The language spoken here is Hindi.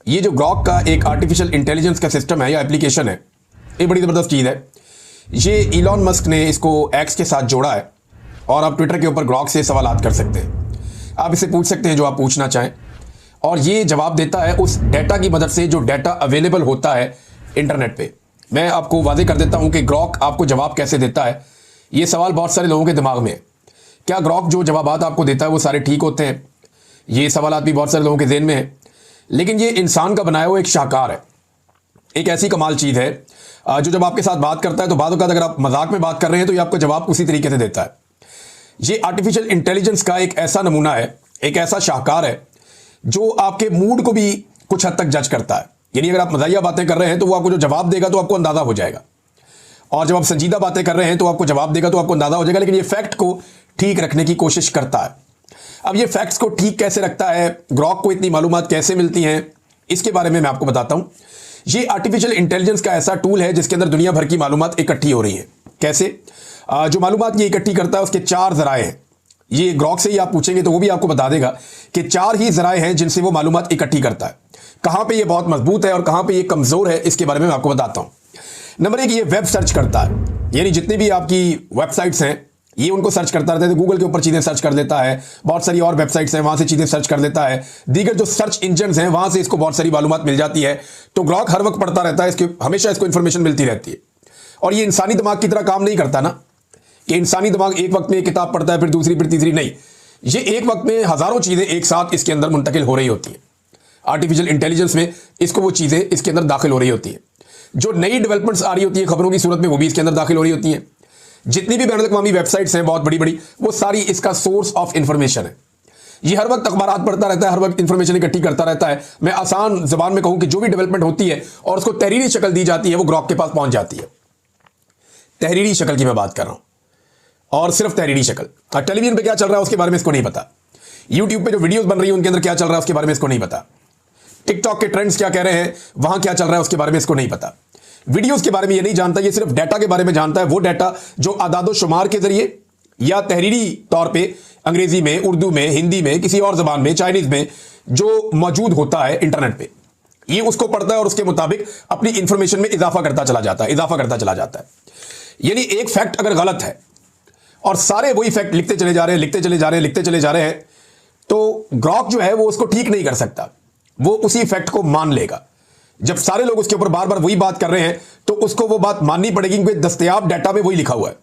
ये जो ग्रॉक का एक आर्टिफिशियल इंटेलिजेंस का सिस्टम है या एप्लीकेशन है, ये बड़ी ज़बरदस्त चीज़ है। ये इलॉन मस्क ने इसको एक्स के साथ जोड़ा है और आप ट्विटर के ऊपर ग्रॉक से सवालात कर सकते हैं। आप इसे पूछ सकते हैं जो आप पूछना चाहें और ये जवाब देता है उस डेटा की मदद से जो डेटा अवेलेबल होता है इंटरनेट पे। मैं आपको वादे कर देता हूं कि ग्रॉक आपको जवाब कैसे देता है, ये सवाल बहुत सारे लोगों के दिमाग में है। क्या ग्रॉक जो जवाबात आपको देता है वो सारे ठीक होते हैं? ये सवालात भी बहुत सारे लोगों के ज़हन में है। लेकिन ये इंसान का बनाया हुआ एक शाहकार है, एक ऐसी कमाल चीज़ है जो जब आपके साथ बात करता है तो बाद अगर आप मजाक में बात कर रहे हैं तो ये आपको जवाब उसी तरीके से देता है। ये आर्टिफिशियल इंटेलिजेंस का एक ऐसा नमूना है, एक ऐसा शाहकार है जो आपके मूड को भी कुछ हद तक जज करता है। यानी अगर आप मजाहिया बातें कर रहे हैं तो वो आपको जो जवाब देगा तो आपको अंदाजा हो जाएगा, और जब आप संजीदा बातें कर रहे हैं तो आपको जवाब देगा तो आपको अंदाजा हो जाएगा। लेकिन ये फैक्ट को ठीक रखने की कोशिश करता है। अब ये फैक्ट्स को ठीक कैसे रखता है, ग्रॉक को इतनी मालूमात कैसे मिलती हैं, इसके बारे में मैं आपको बताता हूं। ये आर्टिफिशियल इंटेलिजेंस का ऐसा टूल है जिसके अंदर दुनिया भर की मालूमात इकट्ठी हो रही है। कैसे? जो मालूमात ये इकट्ठी करता है उसके 4 जराए हैं। ये ग्रॉक से ही आप पूछेंगे तो वो भी आपको बता देगा कि 4 ही जराए हैं जिनसे वो मालूमात इकट्ठी करता है। कहां पे ये बहुत मजबूत है और कहां पे ये कमजोर है, इसके बारे में मैं आपको बताता हूं। नंबर 1, ये वेब सर्च करता है। यानी जितनी भी आपकी वेबसाइट्स हैं ये उनको सर्च करता रहता है। गूगल के ऊपर चीजें सर्च कर लेता है, बहुत सारी और वेबसाइट्स हैं वहां से चीजें सर्च कर लेता है, दीगर जो सर्च इंजन हैं वहां से इसको बहुत सारी मालूमात मिल जाती है। तो ग्रॉक हर वक्त पढ़ता रहता है, इसके हमेशा इसको इंफॉर्मेशन मिलती रहती है। और ये इंसानी दिमाग की तरह काम नहीं करता ना कि इंसानी दिमाग एक वक्त में एक किताब पढ़ता है फिर दूसरी फिर तीसरी, नहीं। ये एक वक्त में हजारों चीजें एक साथ इसके अंदर मुंतकिल हो रही होती है। आर्टिफिशियल इंटेलिजेंस में इसको वो चीजें इसके अंदर दाखिल हो रही होती है। जो नई डेवलपमेंट्स आ रही होती है खबरों की सूरत में वो भी इसके अंदर दाखिल हो रही होती है। जितनी भी बैनुल-अक़वामी वेबसाइट्स हैं बहुत बड़ी बड़ी, वो सारी इसका सोर्स ऑफ इंफॉर्मेशन है। ये हर वक्त अखबारात पढ़ता रहता है, हर वक्त इंफॉर्मेशन इकट्ठी करता रहता है। मैं आसान जबान में कहूं कि जो भी डेवलपमेंट होती है और उसको तहरीरी शक्ल दी जाती है वो ग्रॉक के पास पहुंच जाती है। तहरीरी शक्ल की मैं बात कर रहा हूं, और सिर्फ तहरीरी शक्ल। टेलीविजन पे क्या चल रहा है उसके बारे में इसको नहीं पता, यूट्यूब पे जो वीडियोस बन रही है उनके अंदर क्या चल रहा है उसके बारे में इसको नहीं पता, टिकटॉक के ट्रेंड्स क्या कह रहे हैं वहां क्या चल रहा है उसके बारे में इसको नहीं पता, वीडियोस के बारे में ये नहीं जानता। ये सिर्फ डाटा के बारे में जानता है, वो डाटा जो आदादो शुमार के जरिए या तहरीरी तौर पे अंग्रेजी में, उर्दू में, हिंदी में, किसी और जबान में, चाइनीज में जो मौजूद होता है इंटरनेट पे, ये उसको पढ़ता है और उसके मुताबिक अपनी इंफॉर्मेशन में इजाफा करता चला जाता है। यानी एक फैक्ट अगर गलत है और सारे वही फैक्ट लिखते चले जा रहे हैं तो ग्रॉक जो है वो उसको ठीक नहीं कर सकता, वो उसी फैक्ट को मान लेगा। जब सारे लोग उसके ऊपर बार बार वही बात कर रहे हैं तो उसको वो बात माननी पड़ेगी क्योंकि दस्तयाब डाटा में वही लिखा हुआ है।